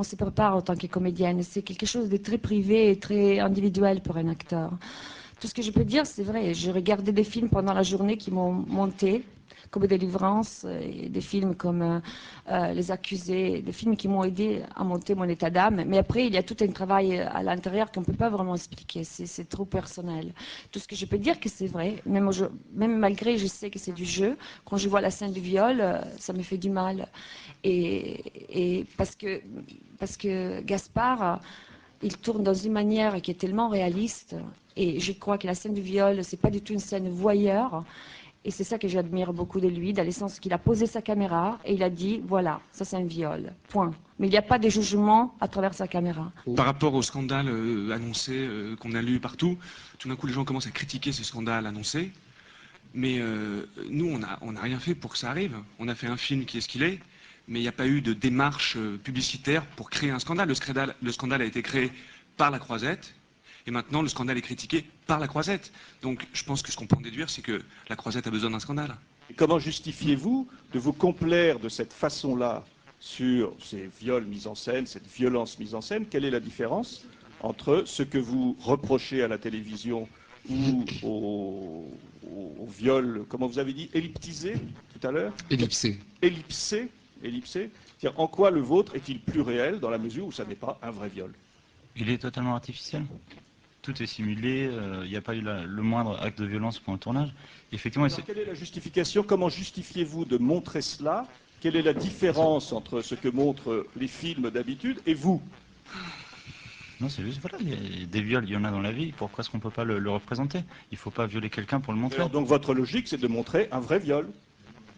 on se prépare en tant que comédienne. C'est quelque chose de très privé et très individuel pour un acteur. Tout ce que je peux dire, c'est vrai. J'ai regardé des films pendant la journée qui m'ont monté, comme Délivrance, et des films comme Les Accusés, des films qui m'ont aidé à monter mon état d'âme. Mais après, il y a tout un travail à l'intérieur qu'on ne peut pas vraiment expliquer. C'est trop personnel. Tout ce que je peux dire, que c'est vrai, même malgré je sais que c'est du jeu, quand je vois la scène du viol, ça me fait du mal. Et parce que Gaspard, il tourne dans une manière qui est tellement réaliste. Et je crois que la scène du viol, c'est pas du tout une scène voyeur. Et c'est ça que j'admire beaucoup de lui, dans le sens qu'il a posé sa caméra et il a dit, voilà, ça c'est un viol, point. Mais il n'y a pas de jugement à travers sa caméra. Par rapport au scandale annoncé qu'on a lu partout, tout d'un coup les gens commencent à critiquer ce scandale annoncé. Mais nous, on n'a rien fait pour que ça arrive. On a fait un film qui est ce qu'il est, mais il n'y a pas eu de démarche publicitaire pour créer un scandale. Le scandale a été créé par la Croisette, et maintenant le scandale est critiqué par la Croisette. Donc je pense que ce qu'on peut en déduire, c'est que la Croisette a besoin d'un scandale. Et comment justifiez-vous de vous complaire de cette façon-là sur ces viols mis en scène, cette violence mise en scène? Quelle est la différence entre ce que vous reprochez à la télévision ou au viol, comment vous avez dit, elliptisé tout à l'heure? Ellipsé. Ellipsé. C'est-à-dire, en quoi le vôtre est-il plus réel dans la mesure où ça n'est pas un vrai viol? Il est totalement artificiel. Tout est simulé, il n'y a pas eu le moindre acte de violence pendant le tournage. Effectivement, alors, quelle est la justification? Comment justifiez-vous de montrer cela? Quelle est la différence entre ce que montrent les films d'habitude et vous? Non, c'est juste, voilà, des viols, il y en a dans la vie. Pourquoi est-ce qu'on ne peut pas le représenter? Il ne faut pas violer quelqu'un pour le montrer. Alors, donc votre logique, c'est de montrer un vrai viol.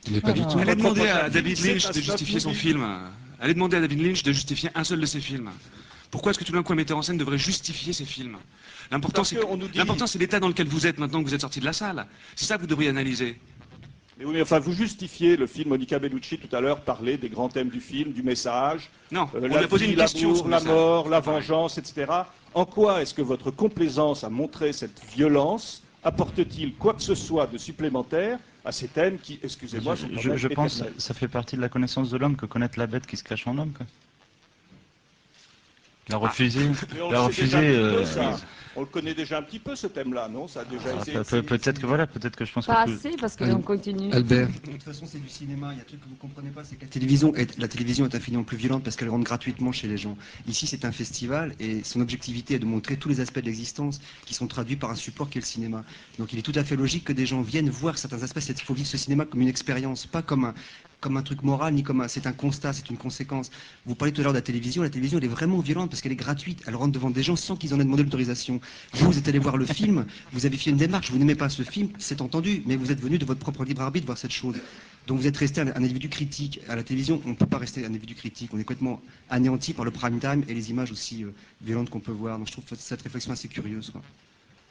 Il n'est pas du tout. Allez demander à David Lynch de justifier son film. Allez demander à David Lynch de justifier un seul de ses films. Pourquoi est-ce que tout d'un coup un metteur en scène devrait justifier ses films? L'important c'est l'état dans lequel vous êtes maintenant que vous êtes sorti de la salle. C'est ça que vous devriez analyser. Mais oui, mais enfin, vous justifiez le film. Monica Bellucci tout à l'heure parlait des grands thèmes du film, du message. Non, on lui la a posé vie, une question sur la le mort, la vengeance, etc. En quoi est-ce que votre complaisance à montrer cette violence apporte-t-il quoi que ce soit de supplémentaire à ces thèmes qui, excusez-moi, sont quand même je pense éternels? que ça fait partie de la connaissance de l'homme que connaître la bête qui se cache en l'homme. Il a refusé. On le connaît déjà un petit peu, ce thème-là, non? Ça a déjà été... Peut-être que voilà, peut-être que je pense Pas que... assez, parce qu'on continue. Albert. De toute façon, c'est du cinéma. Il y a un truc que vous ne comprenez pas, c'est que la télévision est infiniment plus violente parce qu'elle rentre gratuitement chez les gens. Ici, c'est un festival et son objectivité est de montrer tous les aspects de l'existence qui sont traduits par un support qui est le cinéma. Donc il est tout à fait logique que des gens viennent voir certains aspects. Il faut vivre ce cinéma comme une expérience, pas comme un truc moral, ni comme c'est un constat, c'est une conséquence. Vous parlez tout à l'heure de la télévision elle est vraiment violente parce qu'elle est gratuite, elle rentre devant des gens sans qu'ils en aient demandé l'autorisation. Vous êtes allé voir le film, vous avez fait une démarche, vous n'aimez pas ce film, c'est entendu, mais vous êtes venu de votre propre libre arbitre voir cette chose. Donc vous êtes resté un individu critique. À la télévision, on ne peut pas rester un individu critique, on est complètement anéanti par le prime time et les images aussi violentes qu'on peut voir. Donc je trouve cette réflexion assez curieuse, quoi.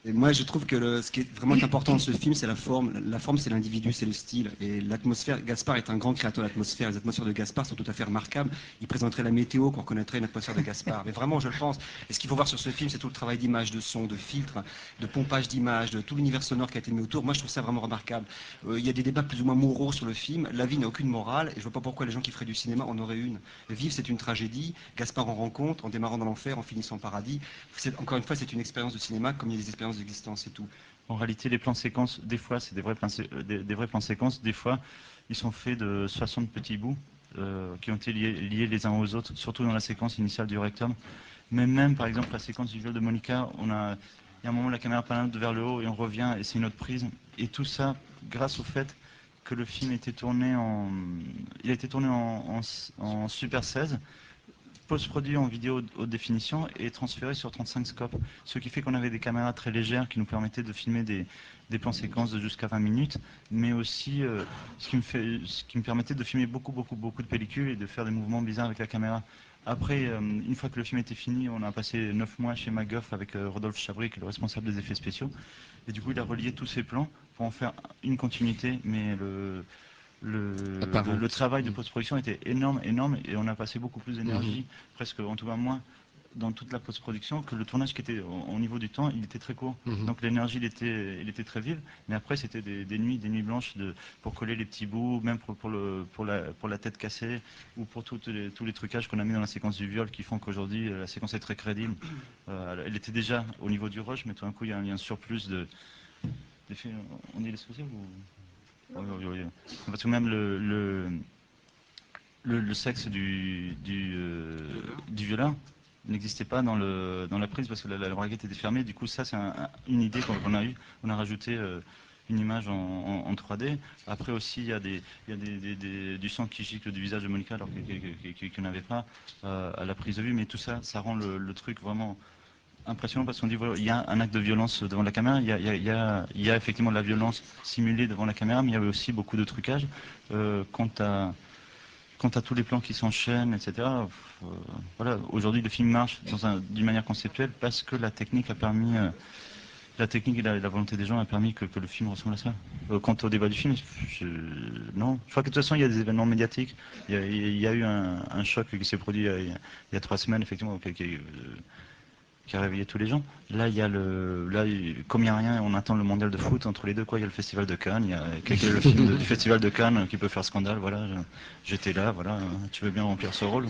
Et moi, je trouve que ce qui est vraiment important dans ce film, c'est la forme. La forme, c'est l'individu, c'est le style. Et l'atmosphère, Gaspard est un grand créateur d'atmosphère. Les atmosphères de Gaspard sont tout à fait remarquables. Il présenterait la météo qu'on reconnaîtrait une atmosphère de Gaspard. Mais vraiment, je le pense. Et ce qu'il faut voir sur ce film, c'est tout le travail d'image, de son, de filtre, de pompage d'images, de tout l'univers sonore qui a été mis autour. Moi, je trouve ça vraiment remarquable. Il y a des débats plus ou moins moraux sur le film. La vie n'a aucune morale. Et je vois pas pourquoi les gens qui feraient du cinéma en auraient une. Vivre, c'est une tragédie. Gaspard en rencontre, en démarrant dans l'enfer, en finissant au paradis. Encore une fois, c'est une expérience de cinéma comme il y a des expériences d'existence et tout. En réalité, les plans séquences, des fois, c'est des vrais plans séquences. Des fois, ils sont faits de 60 petits bouts qui ont été liés les uns aux autres, surtout dans la séquence initiale du rectum. Mais même, par exemple, la séquence du viol de Monica, il y a un moment où la caméra pointe vers le haut et on revient et c'est une autre prise. Et tout ça, grâce au fait que le film a été tourné en Super 16, post-produit en vidéo haute définition et transféré sur 35 scopes. Ce qui fait qu'on avait des caméras très légères qui nous permettaient de filmer des plans séquences de jusqu'à 20 minutes, mais aussi ce qui me permettait de filmer beaucoup de pellicules et de faire des mouvements bizarres avec la caméra. Après, une fois que le film était fini, on a passé 9 mois chez MacGuff avec Rodolphe Chabry, qui est le responsable des effets spéciaux. Et du coup, il a relié tous ces plans pour en faire une continuité, mais le travail de post-production était énorme, et on a passé beaucoup plus d'énergie, presque en tout cas moins, dans toute la post-production que le tournage qui était au niveau du temps, il était très court. Donc l'énergie, il était très vive. Mais après, c'était des nuits blanches pour coller les petits bouts, même pour la tête cassée ou pour tous les trucages qu'on a mis dans la séquence du viol qui font qu'aujourd'hui la séquence est très crédible. Elle était déjà au niveau du rush, mais tout d'un coup, il y a un surplus d'effets. On est l'exposé ou... Oui. Parce que même le sexe du violeur n'existait pas dans la prise parce que la braguette était fermée. Du coup, ça, c'est une idée qu'on a eue. On a rajouté une image en 3D. Après aussi, il y a du sang qui gicle du visage de Monica alors qu'il n'y en avait pas à la prise de vue. Mais tout ça, ça rend le truc vraiment impressionnant parce qu'on dit voilà, il y a un acte de violence devant la caméra, il y a effectivement de la violence simulée devant la caméra, mais il y avait aussi beaucoup de trucage. Quant à tous les plans qui s'enchaînent, etc., voilà, aujourd'hui le film marche d'une manière conceptuelle parce que la technique a permis, la technique et la volonté des gens a permis que le film ressemble à ça. Quant au débat du film, non. Je crois que de toute façon il y a des événements médiatiques. Il y a eu un choc qui s'est produit il y a 3 semaines, effectivement, qui a réveillé tous les gens. Là, comme il n'y a rien, on attend le mondial de foot. Entre les deux, il y a le festival de Cannes, il y a le film du festival de Cannes qui peut faire scandale. Voilà, j'étais là, voilà, tu veux bien remplir ce rôle.